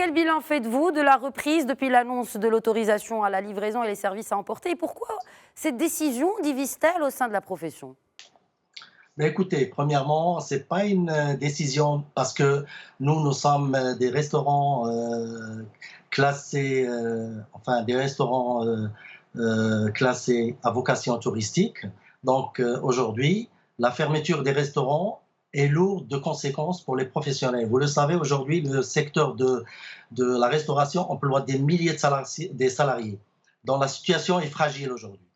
quel bilan faites-vous de la reprise depuis l'annonce de l'autorisation à la livraison et les services à emporter? Et pourquoi cette décision divise-t-elle au sein de la profession? Mais écoutez, premièrement, ce n'est pas une décision parce que nous sommes des restaurants classés, enfin des restaurants classés à vocation touristique. Donc aujourd'hui, la fermeture des restaurants est lourde de conséquences pour les professionnels. Vous le savez, aujourd'hui, le secteur de la restauration emploie des milliers de salariés, dont la situation est fragile aujourd'hui.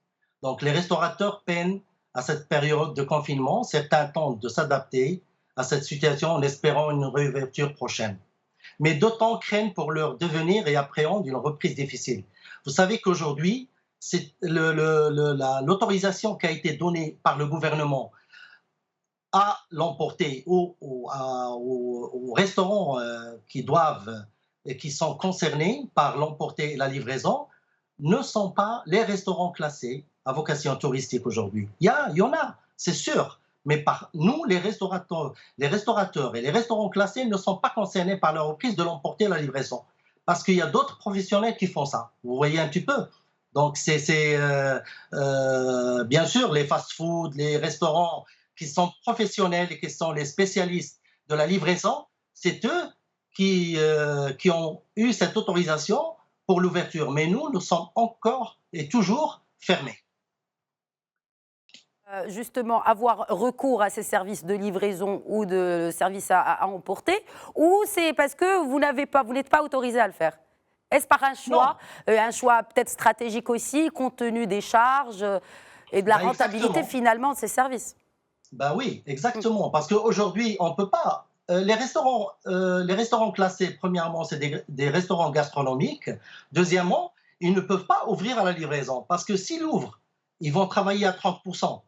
Donc les restaurateurs peinent à cette période de confinement. Certains tentent de s'adapter à cette situation en espérant une réouverture prochaine. Mais d'autant craignent pour leur devenir et appréhendent une reprise difficile. Vous savez qu'aujourd'hui, c'est l'autorisation qui a été donnée par le gouvernement à l'emporter aux restaurants qui doivent et qui sont concernés par l'emporter et la livraison ne sont pas les restaurants classés à vocation touristique aujourd'hui. Il y en a, c'est sûr, mais nous, les restaurateurs et les restaurants classés ne sont pas concernés par la reprise de l'emporter et la livraison. Parce qu'il y a d'autres professionnels qui font ça. Vous voyez un petit peu. Donc, bien sûr, les fast-foods, les restaurants qui sont professionnels et qui sont les spécialistes de la livraison, c'est eux qui ont eu cette autorisation pour l'ouverture. Mais nous sommes encore et toujours fermés. Justement, avoir recours à ces services de livraison ou de services à emporter, ou c'est parce que vous n'êtes pas autorisé à le faire? Est-ce par un choix peut-être stratégique aussi, compte tenu des charges et de la rentabilité finalement de ces services? Ben oui, exactement. Parce qu'aujourd'hui, on ne peut pas. Les restaurants classés, premièrement, c'est des restaurants gastronomiques. Deuxièmement, ils ne peuvent pas ouvrir à la livraison. Parce que s'ils ouvrent, ils vont travailler à 30%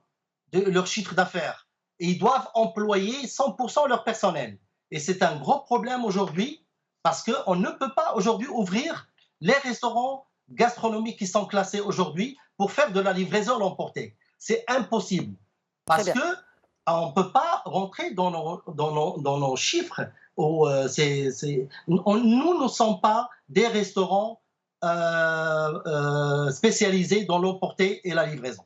de leur chiffre d'affaires. Et ils doivent employer 100% leur personnel. Et c'est un gros problème aujourd'hui parce qu'on ne peut pas aujourd'hui ouvrir les restaurants gastronomiques qui sont classés aujourd'hui pour faire de la livraison à l'emporter. C'est impossible. Parce que on ne peut pas rentrer dans nos chiffres. Nous ne sommes pas des restaurants spécialisés dans l'emporter et la livraison.